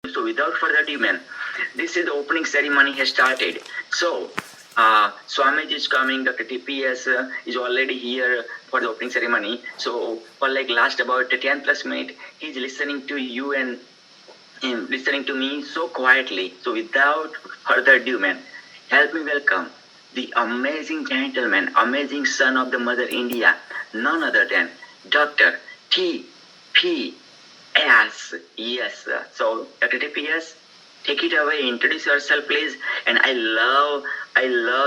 So without further ado, man, this is the opening ceremony has started. So Swamiji is coming, Dr. TPS is already here for the opening ceremony. So for like last about 10 plus minute, he's listening to you and listening to me so quietly. So without further ado, man, help me welcome the amazing gentleman, amazing son of the mother India, none other than Dr. TPS. Yes. So Dr. TPS, take it away. Introduce yourself, please. And I love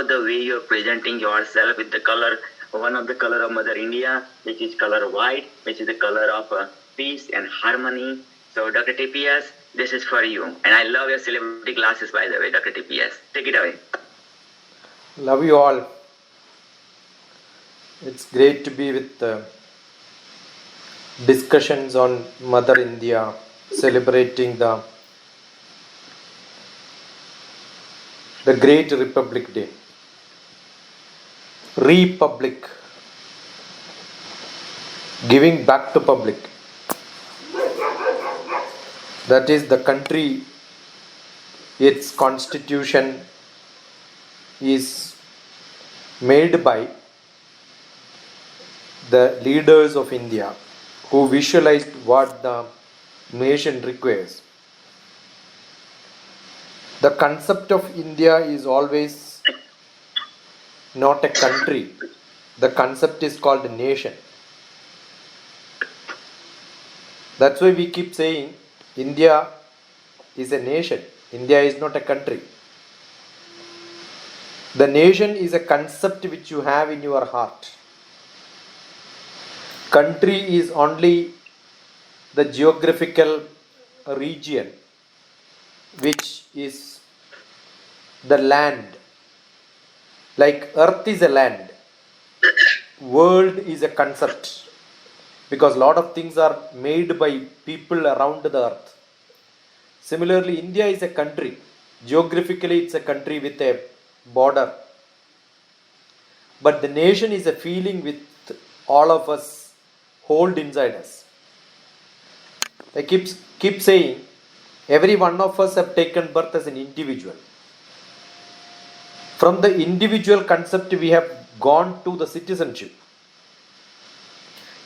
the way you're presenting yourself with the color, one of the color of Mother India, which is color white, which is the color of peace and harmony. So Dr. TPS, this is for you. And I love your celebrity glasses, by the way, Dr. TPS. Take it away. Love you all. It's great to be with discussions on Mother India, celebrating the Great Republic Day. Republic, giving back to public. That is the country, its constitution is made by the leaders of India who visualized what the nation requires. The concept of India is always not a country. The concept is called a nation. That's why we keep saying India is a nation. India is not a country. The nation is a concept which you have in your heart. Country is only the geographical region which is the land. Like earth is a land, world is a concept, because a lot of things are made by people around the earth. Similarly, India is a country. Geographically, it's a country with a border. But the nation is a feeling with all of us hold inside us. I keep saying, every one of us have taken birth as an individual. From the individual concept, we have gone to the citizenship.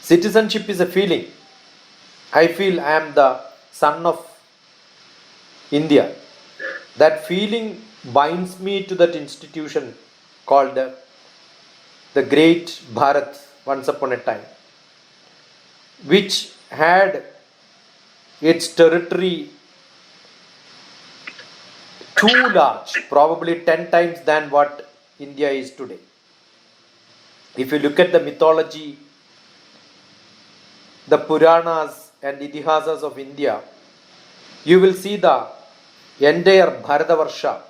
Citizenship is a feeling. I feel I am the son of India. That feeling binds me to that institution called the Great Bharat once upon a time, which had its territory too large, probably 10 times than what India is today. If you look at the mythology, the Puranas and Itihasas of India, you will see the entire Bharatavarsha.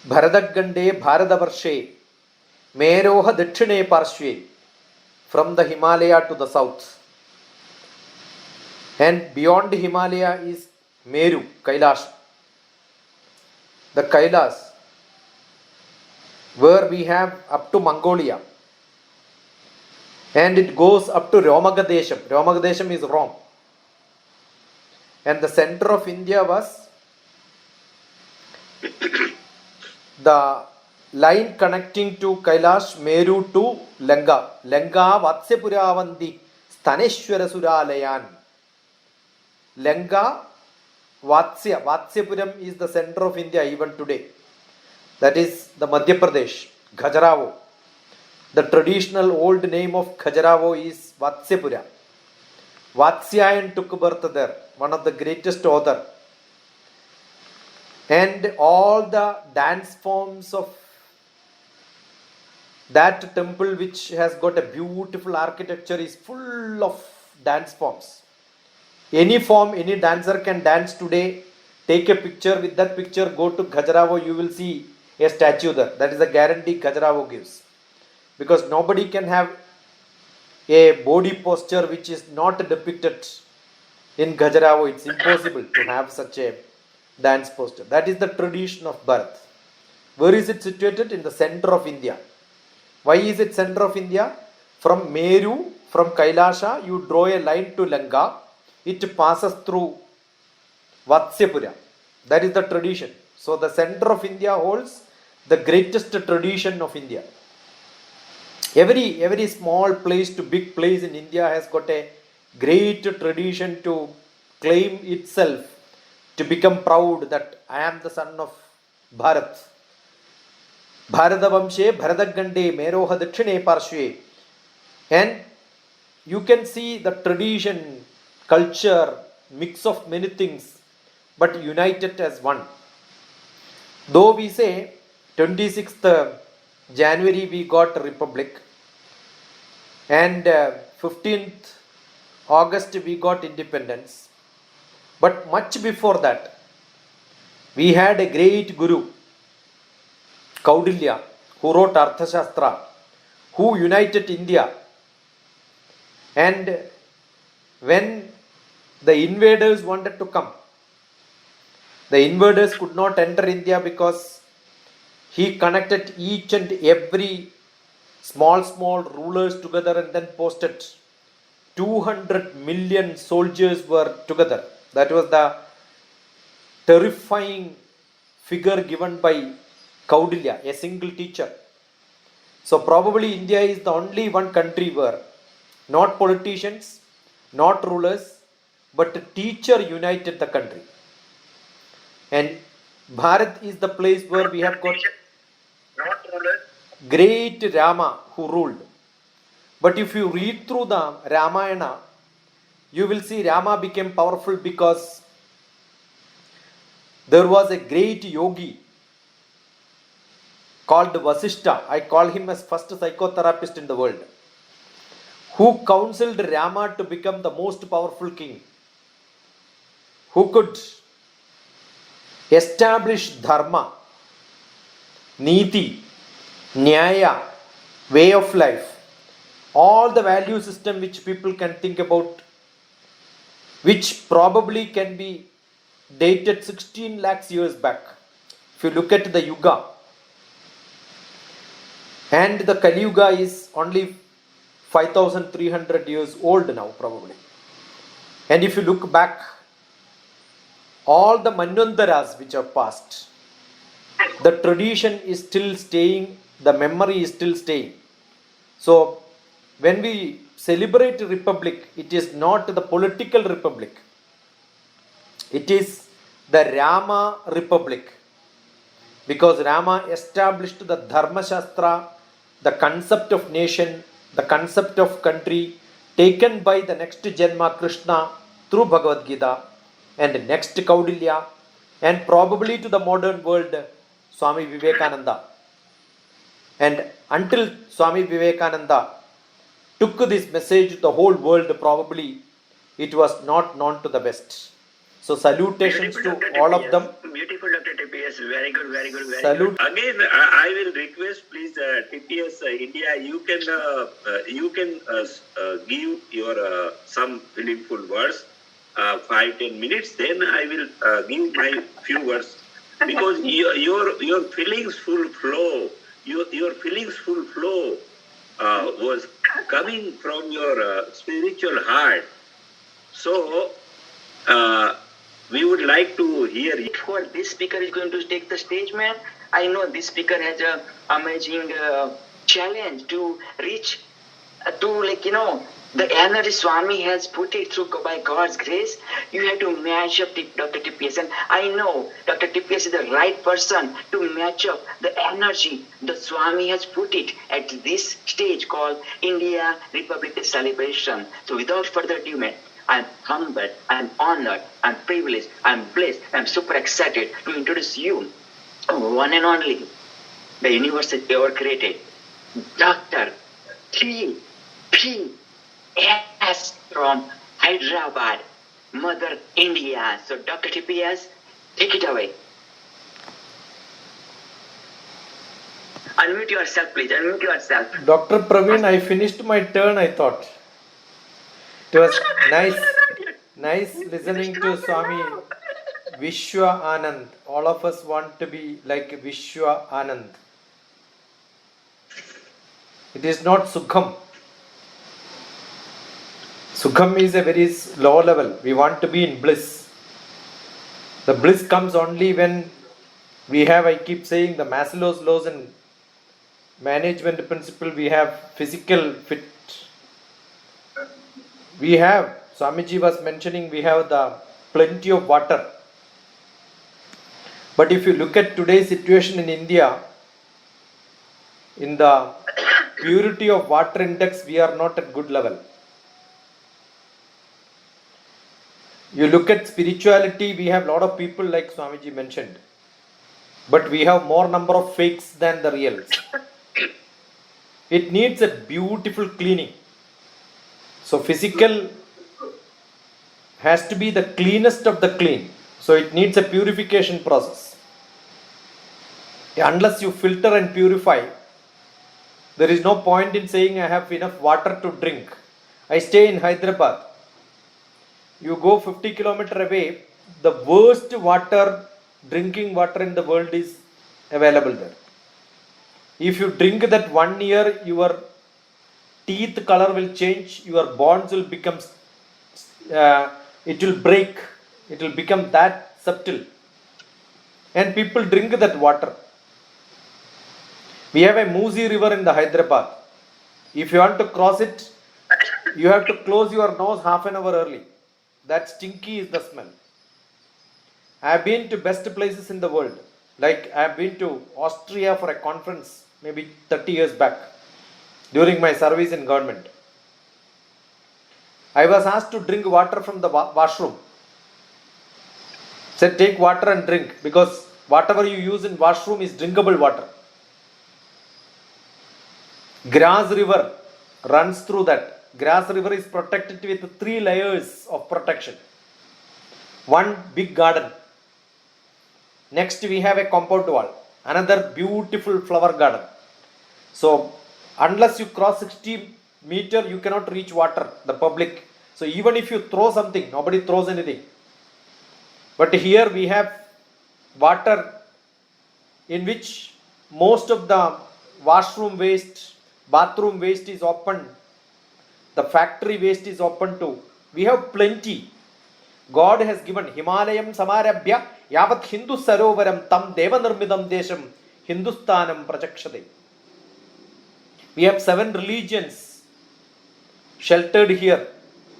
Bharatagande Bharatavarshe, Meroha Dakshine Parshve, from the Himalaya to the south. And beyond Himalaya is Meru, Kailash. The Kailas, where we have up to Mongolia. And it goes up to Romagadesham. Romagadesham is Rome. And the center of India was the line connecting to Kailash, Meru to Langa. Langa Vatsyapuravanti Staneshwara Suralayan. Langa Vatsypuram is the center of India even today. That is the Madhya Pradesh, Khajuraho. The traditional old name of Khajuraho is Vatsyapura. Vatsyayan took birth there, one of the greatest author. And all the dance forms of that temple, which has got a beautiful architecture, is full of dance forms. Any form, any dancer can dance today. Take a picture, with that picture go to Khajuraho, you will see a statue there. That is the guarantee Khajuraho gives. Because nobody can have a body posture which is not depicted in Khajuraho. It's impossible to have such a dance posture. That is the tradition of birth. Where is it situated? In the center of India. Why is it center of India? From Meru, from Kailasha, you draw a line to Langa. It passes through Vatsyapura. That is the tradition. So the center of India holds the greatest tradition of India. Every small place to big place in India has got a great tradition to claim itself, to become proud that I am the son of Bharat. Bharatavamshe Bharatagande Meroha Dakshine Parshve. And you can see the tradition, culture, mix of many things, but united as one. Though we say 26th January we got a republic, and 15th August we got independence, but much before that we had a great guru, Kaudilya, who wrote Arthashastra, who united India. And when the invaders wanted to come, the invaders could not enter India because he connected each and every small rulers together and then posted 200 million soldiers were together. That was the terrifying figure given by Kaudilya, a single teacher. So probably India is the only one country where not politicians, not rulers, but a teacher united the country. And Bharat is the place where we have got great Rama who ruled. But if you read through the Ramayana, you will see Rama became powerful because there was a great yogi called Vasishta. I call him as first psychotherapist in the world, who counseled Rama to become the most powerful king, who could establish dharma, niti, nyaya, way of life, all the value system which people can think about, which probably can be dated 16 lakhs years back. If you look at the Yuga, and the Kali Yuga is only 5,300 years old now probably. And if you look back, all the Manvantaras which have passed, the tradition is still staying, the memory is still staying. So when we celebrate Republic, it is not the political republic. It is the Rama Republic. Because Rama established the Dharma Shastra, the concept of nation, the concept of country taken by the next Janma Krishna through Bhagavad Gita, and next Kaudilya, and probably to the modern world Swami Vivekananda. And until Swami Vivekananda took this message to the whole world, probably it was not known to the best. So salutations Beautiful, to Dr. all of TPS. them. Beautiful, Dr. TPS. Very good, very good, very Salute. good. Again, I will request, please, TPS India, you can give your some meaningful words, 5-10 minutes. Then I will give my few words, because your feelings full flow, your feelings full flow was coming from your spiritual heart. So we would like to hear you. Before this speaker is going to take the stage, man, I know this speaker has a amazing challenge to reach to the energy Swami has put it through by God's grace. You have to match up Dr. TPS, and I know Dr. TPS is the right person to match up the energy the Swami has put it at this stage called India Republic Day celebration. So without further ado, man, I'm humbled, I'm honored, I'm privileged, I'm blessed, I'm super excited to introduce you, one and only, the universe that ever created, Dr. TPS from Hyderabad, Mother India. So Dr. TPS, take it away. Unmute yourself, please. Unmute yourself. Dr. Pravin, I finished my turn, I thought. It was nice listening to Swami Vishwa Anand. All of us want to be like Vishwa Anand. It is not Sukham. Sukham is a very low level. We want to be in bliss. The bliss comes only when we have, I keep saying, the Maslow's laws and management principle. We have physical fit. We have, Swamiji was mentioning, we have the plenty of water. But if you look at today's situation in India, in the purity of water index, we are not at good level. You look at spirituality, we have a lot of people like Swamiji mentioned, but we have more number of fakes than the reals. It needs a beautiful cleaning. So physical has to be the cleanest of the clean. So it needs a purification process. Unless you filter and purify, there is no point in saying I have enough water to drink. I stay in Hyderabad. You go 50 kilometers away, the worst water, drinking water in the world is available there. If you drink that 1 year, your teeth color will change, your bonds will become, it will break, it will become that subtle. And people drink that water. We have a Musi river in the Hyderabad. If you want to cross it, you have to close your nose half an hour early. That stinky is the smell. I have been to best places in the world. Like I have been to Austria for a conference maybe 30 years back during my service in government. I was asked to drink water from the washroom. Said take water and drink, because whatever you use in washroom is drinkable water. Grass river runs through that. Grass river is protected with 3 layers of protection. One big garden. Next we have a compound wall. Another beautiful flower garden. So unless you cross 60 meters, you cannot reach water, the public. So even if you throw something, nobody throws anything. But here we have water in which most of the washroom waste, bathroom waste is open. The factory waste is open too. We have plenty. God has given Himalayam Samarabhya Yavat Hindu Sarovaram Tam Devanirmidam Desham Hindustanam Prachakshade. We have 7 religions sheltered here.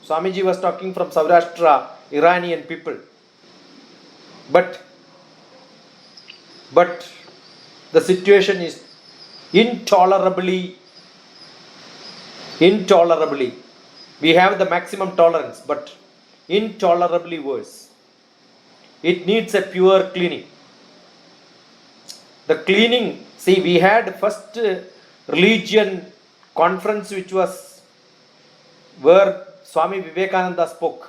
Swamiji was talking from Saurashtra, Iranian people. But the situation is intolerably, we have the maximum tolerance, but intolerably worse. It needs a pure cleaning. The cleaning, see, we had first religion conference which was where Swami Vivekananda spoke.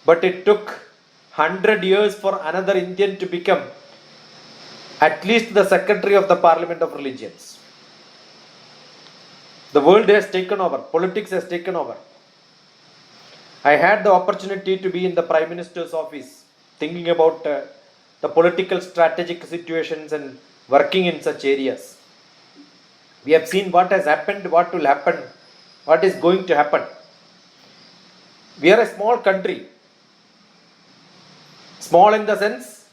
But it took 100 years for another Indian to become at least the secretary of the Parliament of Religions. The world has taken over. Politics has taken over. I had the opportunity to be in the Prime Minister's office thinking about the political strategic situations and working in such areas. We have seen what has happened, what will happen, what is going to happen. We are a small country. Small in the sense,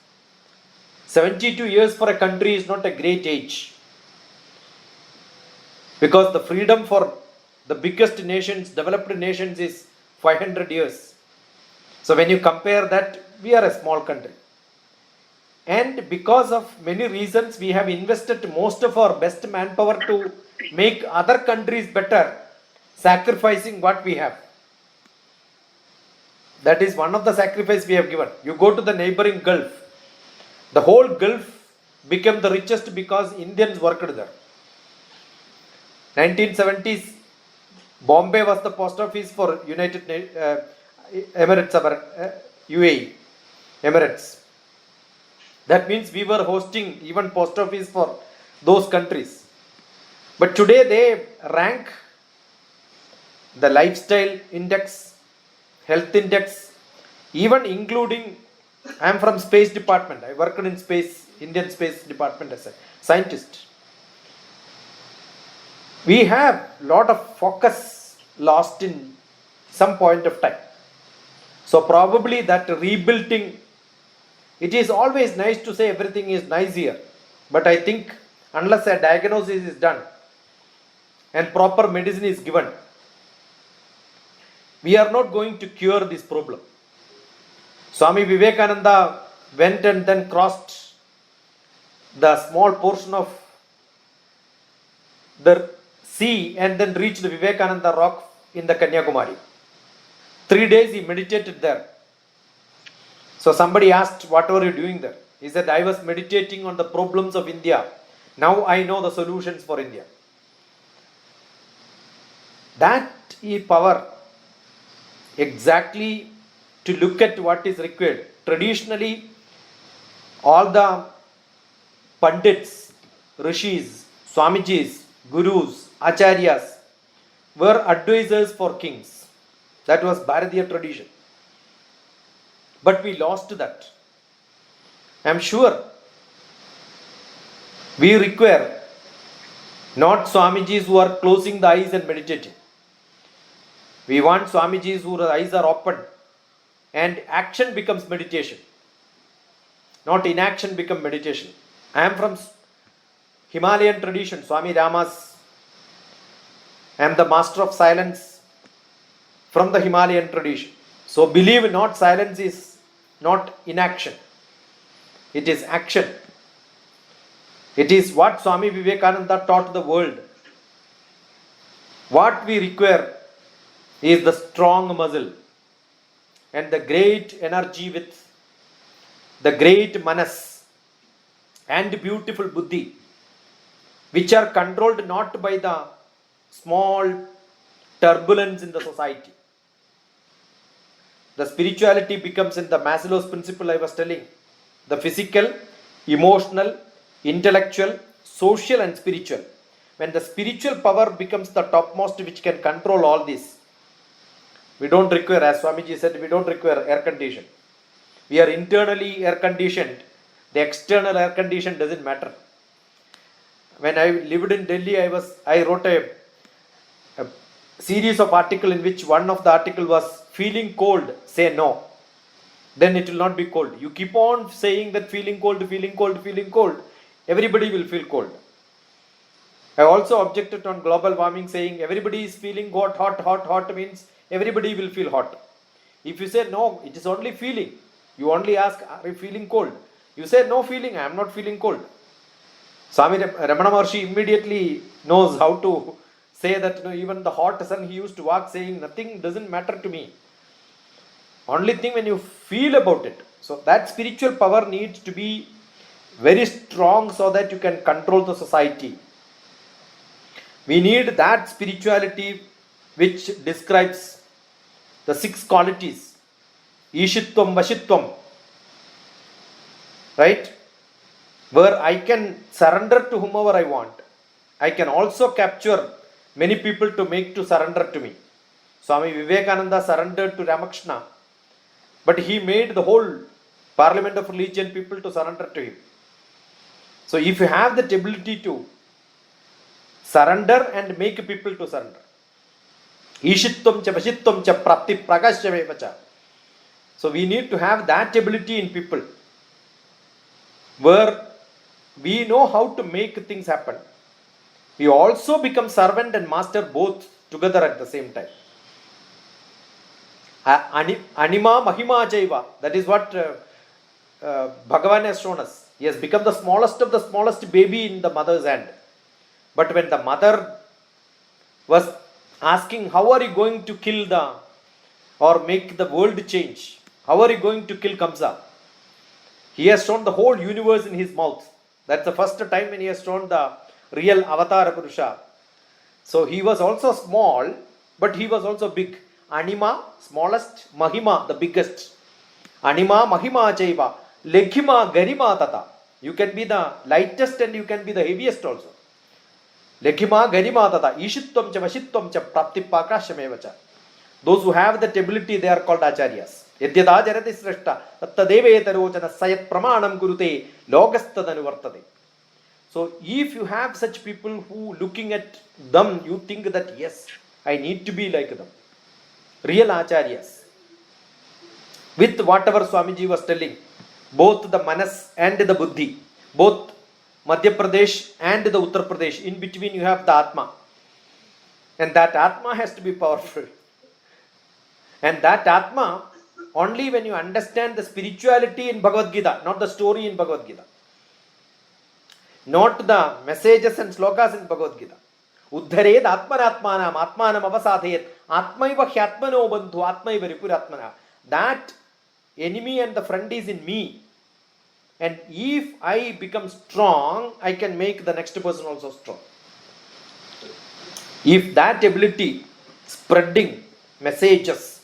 72 years for a country is not a great age. Because the freedom for the biggest nations, developed nations, is 500 years. So when you compare that, we are a small country. And because of many reasons, we have invested most of our best manpower to make other countries better, sacrificing what we have. That is one of the sacrifices we have given. You go to the neighboring Gulf. The whole Gulf became the richest because Indians worked there. 1970s, Bombay was the post office for United Emirates, UAE, Emirates. That means we were hosting even post office for those countries. But today they rank the lifestyle index, health index, even including, I am from space department. I worked in space, Indian space department as a scientist. We have lot of focus lost in some point of time. So probably that rebuilding, it is always nice to say everything is nice here. But I think unless a diagnosis is done and proper medicine is given, we are not going to cure this problem. Swami Vivekananda went and then crossed the small portion of the sea and then reached the Vivekananda rock in the Kanyakumari. 3 days he meditated there. So somebody asked, what were you doing there? He said, I was meditating on the problems of India. Now I know the solutions for India. That is power exactly to look at what is required. Traditionally, all the Pandits, Rishis, Swamijis, Gurus, Acharyas were advisors for kings. That was Bharatiya tradition. But we lost that. I am sure we require not Swamijis who are closing the eyes and meditating. We want Swamijis whose eyes are open and action becomes meditation. Not inaction become meditation. I am from Himalayan tradition, Swami Ramas. I am the master of silence from the Himalayan tradition. So believe not, silence is not inaction. It is action. It is what Swami Vivekananda taught the world. What we require is the strong muscle and the great energy with the great manas and beautiful buddhi, which are controlled not by the small turbulence in the society. The spirituality becomes in the Maslow's principle I was telling. The physical, emotional, intellectual, social and spiritual. When the spiritual power becomes the topmost which can control all this, we don't require, as Swamiji said, we don't require air condition. We are internally air conditioned. The external air condition doesn't matter. When I lived in Delhi, I wrote a series of articles in which one of the article was feeling cold, say no. Then it will not be cold. You keep on saying that feeling cold, everybody will feel cold. I also objected on global warming saying everybody is feeling hot means everybody will feel hot. If you say no, it is only feeling. You only ask, are you feeling cold? You say no feeling, I am not feeling cold. Swami Ramana Maharshi immediately knows how to say that even the hot sun he used to walk saying nothing doesn't matter to me. Only thing when you feel about it. So that spiritual power needs to be very strong so that you can control the society. We need that spirituality which describes the 6 qualities. Ishitvam, Vashitvam. Right? Where I can surrender to whomever I want. I can also capture many people to surrender to me. Swami Vivekananda surrendered to Ramakrishna. But he made the whole Parliament of Religion people to surrender to him. So if you have that ability to surrender and make people to surrender. Ishitvam cha vashitvam cha prapti prakashya vacha. So we need to have that ability in people. Where we know how to make things happen. We also become servant and master both together at the same time. Anima mahima jaiva. That is what Bhagavan has shown us. He has become the smallest of the smallest baby in the mother's hand. But when the mother was asking, how are you going to kill or make the world change? How are you going to kill Kamsa? He has shown the whole universe in his mouth. That's the first time when he has shown the real Avatar Purusha. So he was also small, but he was also big. Anima, smallest, Mahima, the biggest. Anima, Mahima, Chaiva, Lekhima, Garima, Tata. You can be the lightest and you can be the heaviest also. Lekhima, Garima, Tata. Ishitvam cha Vashitvam cha Prapti Pakashamevacha. Those who have that ability, they are called Acharyas. Yadyada jarati sreshta tattadeve tarochana sayat pramanam gurute logastadanu vartate. So if you have such people who looking at them, you think that yes, I need to be like them. Real Acharyas. with whatever Swamiji was telling, both the Manas and the Buddhi, both Madhya Pradesh and the Uttar Pradesh, in between you have the Atma. And that Atma has to be powerful. And that Atma, only when you understand the spirituality in Bhagavad Gita, not the story in Bhagavad Gita, not the messages and slokas in Bhagavad Gita. Uddhared atmanatmanam atmanam avasadhet atmaiva hyatmano bandhu atmaiva ripuratmana. That enemy and the friend is in me. And if I become strong, I can make the next person also strong. If that ability, spreading messages,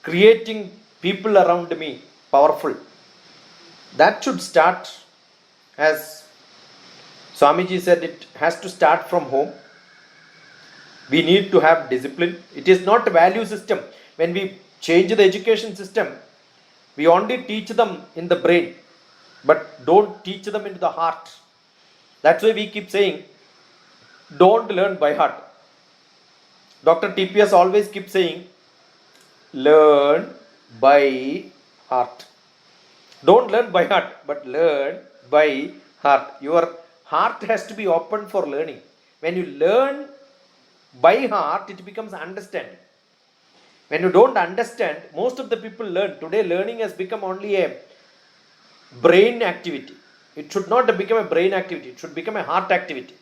creating people around me powerful, that should start, as Swamiji said, it has to start from home. We need to have discipline. It is not a value system. When we change the education system, we only teach them in the brain, but don't teach them into the heart. That's why we keep saying, don't learn by heart. Dr. TPS always keeps saying, learn by heart. Don't learn by heart, but learn by heart. Your heart has to be open for learning. When you learn by heart, it becomes understanding. When you don't understand, most of the people learn. Today, learning has become only a brain activity. It should not become a brain activity. It should become a heart activity.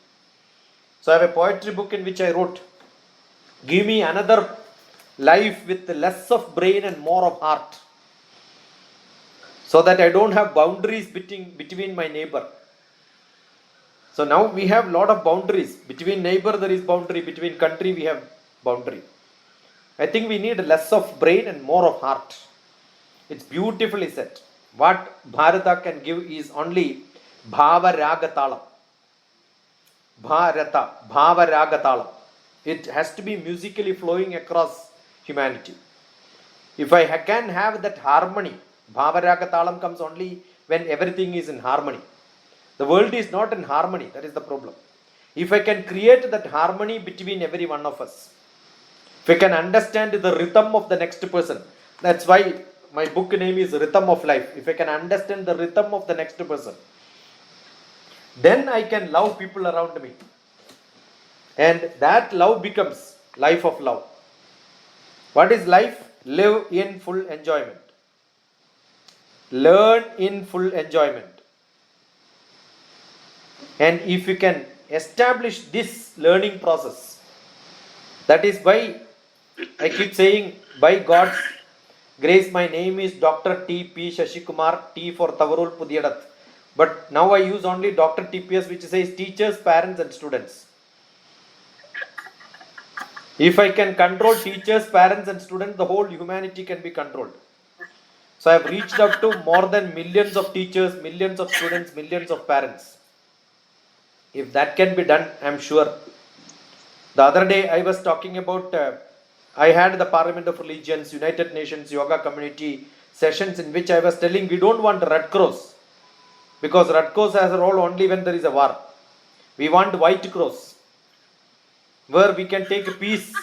So I have a poetry book in which I wrote, give me another life with less of brain and more of heart, so that I don't have boundaries between my neighbor. So now we have lot of boundaries. Between neighbor there is boundary, between country we have boundary. I think we need less of brain and more of heart. It's beautifully said. What Bharata can give is only Bhava Ragatalam. Bhava Ragatalam. It has to be musically flowing across humanity. If I can have that harmony, Bhava Ragatalam comes only when everything is in harmony. The world is not in harmony. That is the problem. If I can create that harmony between every one of us, if I can understand the rhythm of the next person, that's why my book name is Rhythm of Life. If I can understand the rhythm of the next person, then I can love people around me. And that love becomes life of love. What is life? Live in full enjoyment. Learn in full enjoyment. And if you can establish this learning process, that is why I keep saying, by God's grace, my name is Dr. T.P. Shashikumar, T for Tavarul Pudiyadat. But now I use only Dr. TPS, which says teachers, parents and students. If I can control teachers, parents and students, the whole humanity can be controlled. So I have reached out to more than millions of teachers, millions of students, millions of parents. If that can be done, I am sure. The other day I was talking about, I had the Parliament of Religions, United Nations Yoga Community sessions in which I was telling we don't want Red Cross, because Red Cross has a role only when there is a war. We want White Cross, where we can take peace.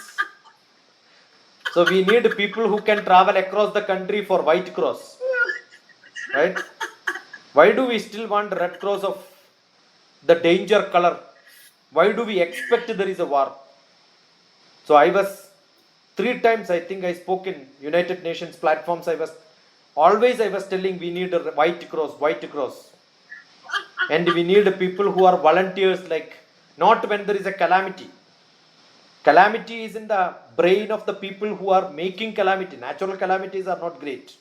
So we need people who can travel across the country for White Cross. Right? Why do we still want Red Cross of the danger color? Why do we expect there is a war? So I was 3 times, I think I spoke in United Nations platforms. I was telling we need a White Cross. And we need people who are volunteers, like not when there is a calamity. Calamity is in the brain of the people who are making calamity. Natural calamities are not great.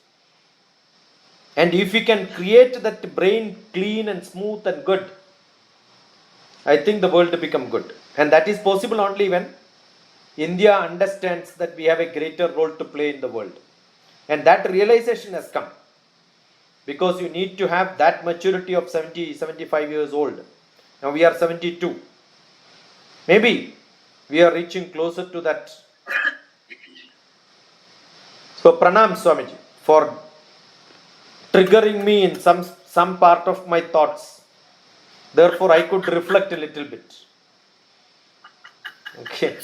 And if we can create that brain clean and smooth and good, I think the world will become good. And that is possible only when India understands that we have a greater role to play in the world. And that realization has come. Because you need to have that maturity of 70, 75 years old. Now we are 72. Maybe we are reaching closer to that. So Pranam Swamiji for triggering me in some part of my thoughts. Therefore, I could reflect a little bit. Okay.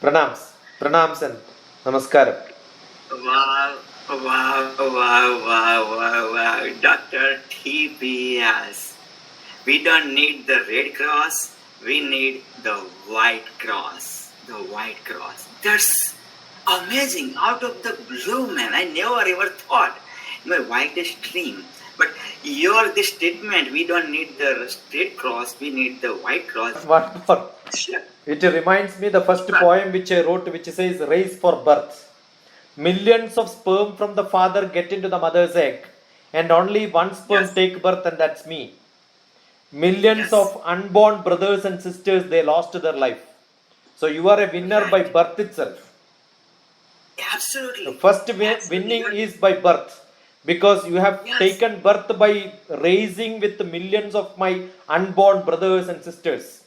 Pranams and namaskaram. Wow, wow, wow, wow, wow, wow. Dr. TPS. We don't need the red cross, we need the white cross. The white cross. That's amazing. Out of the blue, man. I never ever thought in my wildest dream. But your this statement, we don't need the red cross, we need the white cross. One more. Sure. It reminds me the first poem which I wrote, which says race for birth. Millions of sperm from the father get into the mother's egg, and only one sperm Yes. take birth, and that's me. Millions Yes. of unborn brothers and sisters, they lost their life. So you are a winner by birth itself. Absolutely. The first Absolutely. winning is by birth, because you have Yes. taken birth by raising with millions of my unborn brothers and sisters.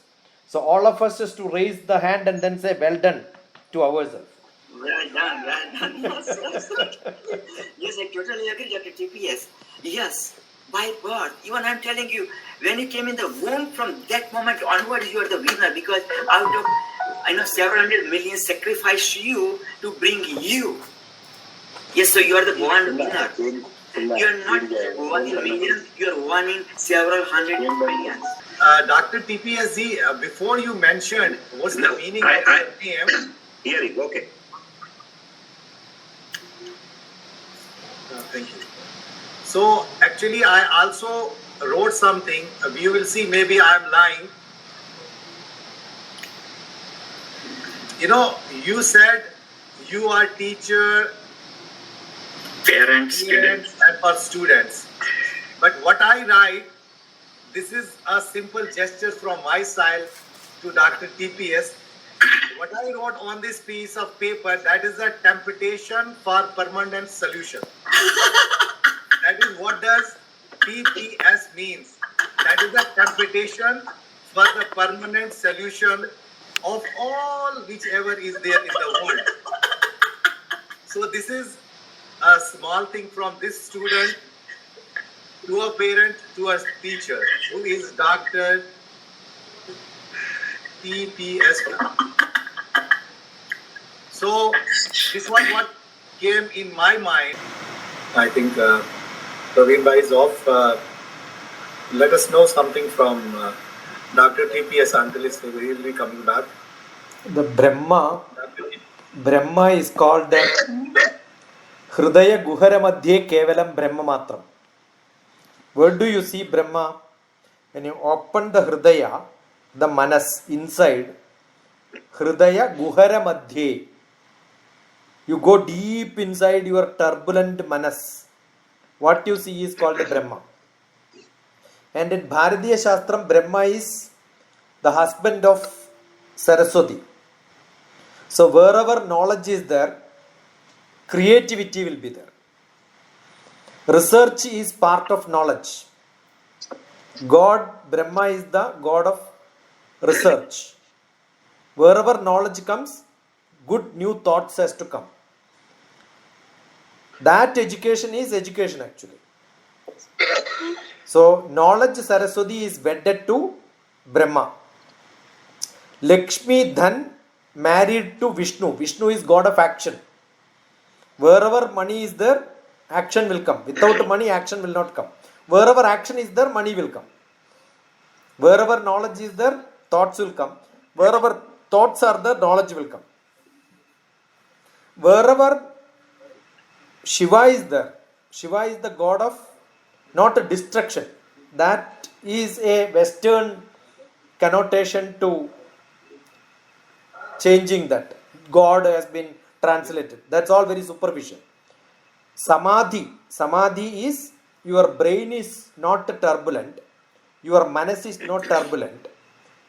So all of us is to raise the hand and then say well done to ourselves. Well done, well done. Yes, yes, I totally agree, Dr. TPS. Yes, by birth. Even I'm telling you, when you came in the womb, from that moment onwards, you are the winner, because out of, I know, several hundred million sacrificed you to bring you. Yes, so you are the born winner. You are not one in millions, you are one in several hundred millions. Dr. TPSZ, before you mentioned what's the No, meaning I- of your name, Hearing, okay. thank you. So actually, I also wrote something. You will see. Maybe I am lying. You know, you said you are teacher, Parents, students. parents, and for students. But what I write, this is a simple gesture from my side to Dr. TPS. What I wrote on this piece of paper, that is a temptation for permanent solution. That is what does TPS means. That is a temptation for the permanent solution of all whichever is there in the world. So this is a small thing from this student to a parent to a teacher who is Dr. TPS. So this was what came in my mind. I think Pravin Bhai is off. Let us know something from Dr. TPS until he will be coming back. The Brahma is called Hridaya Guhara Madhye Kevalam Brahma Matram. Where do you see Brahma? When you open the Hridaya, the Manas inside, Hridaya Guhara Madhye, you go deep inside your turbulent Manas. What you see is called Brahma. And in Bharatiya Shastram, Brahma is the husband of Saraswati. So wherever knowledge is there, creativity will be there. Research is part of knowledge. God, Brahma, is the God of research. Wherever knowledge comes, good new thoughts has to come. That education is education actually. So knowledge Saraswati is wedded to Brahma. Lakshmi Dhan married to Vishnu. Vishnu is God of action. Wherever money is there, action will come. Without money, action will not come. Wherever action is there, money will come. Wherever knowledge is there, thoughts will come. Wherever thoughts are there, knowledge will come. Wherever Shiva is there, Shiva is the God of not a destruction. That is a Western connotation to changing that. God has been translated. That's all very superficial. Samadhi. Samadhi is your brain is not turbulent. Your manas is not turbulent.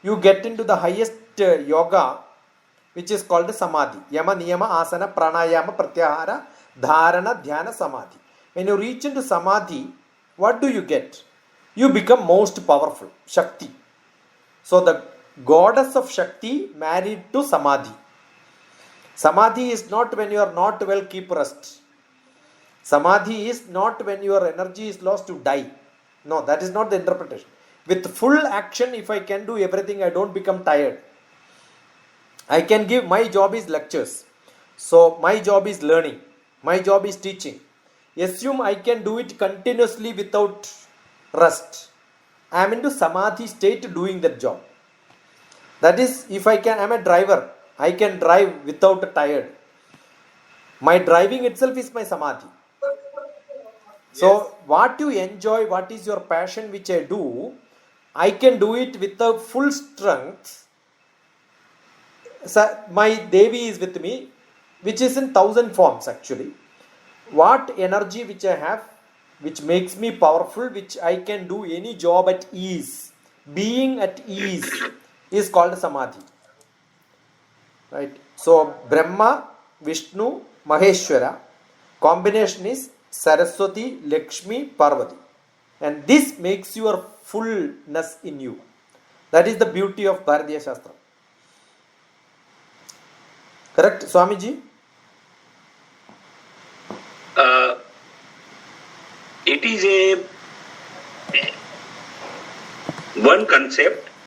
You get into the highest yoga, which is called Samadhi. Yama, Niyama, Asana, Pranayama, Pratyahara, Dharana, Dhyana, Samadhi. When you reach into Samadhi, what do you get? You become most powerful. Shakti. So the goddess of Shakti married to Samadhi. Samadhi is not when you are not well, keep rest. Samadhi is not when your energy is lost to die. No, that is not the interpretation. With full action, if I can do everything, I don't become tired. I can give, my job is lectures. So my job is learning. My job is teaching. Assume I can do it continuously without rest. I am into samadhi state doing that job. That is, if I am a driver, I can drive without tired. My driving itself is my samadhi. So, what you enjoy, what is your passion, which I do, I can do it with the full strength. So, my Devi is with me, which is in 1,000 forms actually. What energy which I have, which makes me powerful, which I can do any job at ease, being at ease, is called samadhi. Right? So, Brahma, Vishnu, Maheshwara, combination is Saraswati, Lakshmi, Parvati. And this makes your fullness in you. That is the beauty of Bharatiya Shastra. Correct, Swamiji? It is a one concept